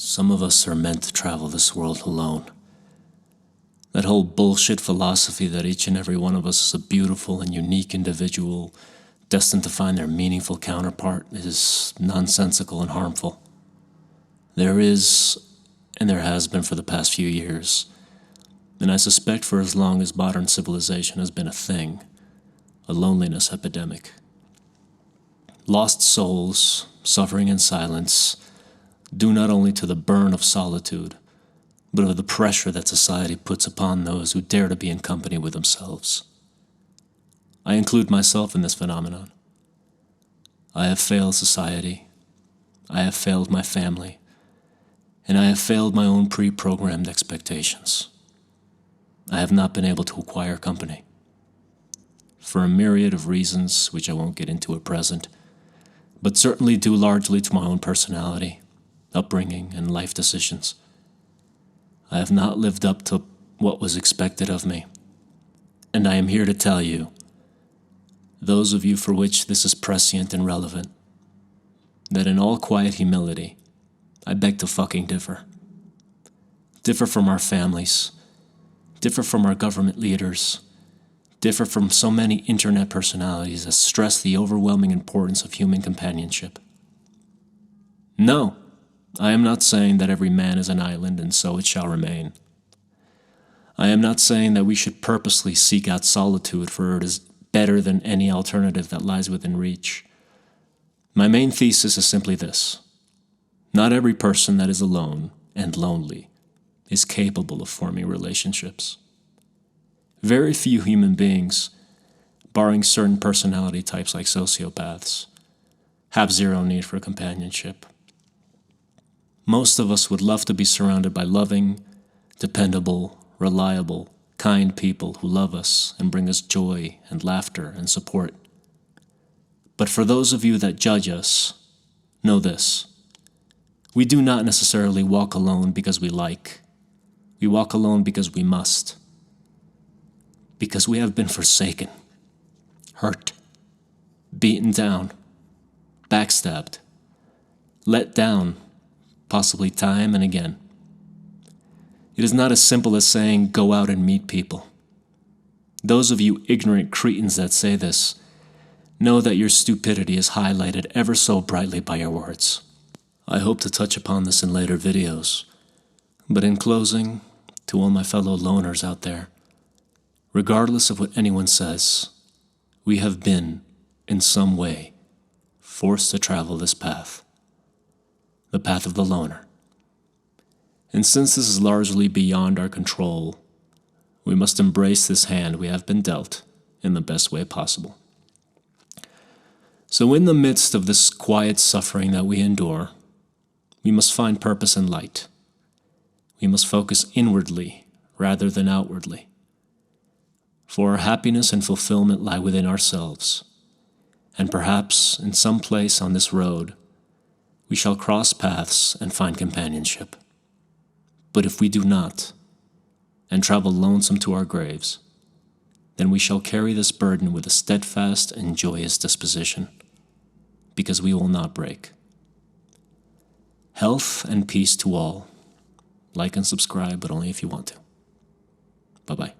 Some of us are meant to travel this world alone. That whole bullshit philosophy that each and every one of us is a beautiful and unique individual destined to find their meaningful counterpart is nonsensical and harmful. There is, and there has been for the past few years, and I suspect for as long as modern civilization has been a thing, a loneliness epidemic. Lost souls, suffering in silence, due not only to the burn of solitude, but of the pressure that society puts upon those who dare to be in company with themselves. I include myself in this phenomenon. I have failed society, I have failed my family, and I have failed my own pre-programmed expectations. I have not been able to acquire company. For a myriad of reasons which I won't get into at present, but certainly due largely to my own personality, upbringing, and life decisions. I have not lived up to what was expected of me, and I am here to tell you, those of you for which this is prescient and relevant, that in all quiet humility, I beg to fucking differ. Differ from our families, differ from our government leaders, differ from so many internet personalities that stress the overwhelming importance of human companionship. No, I am not saying that every man is an island and so it shall remain. I am not saying that we should purposely seek out solitude, for it is better than any alternative that lies within reach. My main thesis is simply this: not every person that is alone and lonely is capable of forming relationships. Very few human beings, barring certain personality types like sociopaths, have zero need for companionship. Most of us would love to be surrounded by loving, dependable, reliable, kind people who love us and bring us joy and laughter and support. But for those of you that judge us, know this: we do not necessarily walk alone because we like. We walk alone because we must. Because we have been forsaken, hurt, beaten down, backstabbed, let down, possibly time and again. It is not as simple as saying, go out and meet people. Those of you ignorant cretins that say this, know that your stupidity is highlighted ever so brightly by your words. I hope to touch upon this in later videos, but in closing, to all my fellow loners out there, regardless of what anyone says, we have been, in some way, forced to travel this path. The path of the loner. And since this is largely beyond our control, we must embrace this hand we have been dealt in the best way possible. So in the midst of this quiet suffering that we endure, we must find purpose and light. We must focus inwardly rather than outwardly. For our happiness and fulfillment lie within ourselves, and perhaps in some place on this road, we shall cross paths and find companionship. But if we do not, and travel lonesome to our graves, then we shall carry this burden with a steadfast and joyous disposition, because we will not break. Health and peace to all. Like and subscribe, but only if you want to. Bye-bye.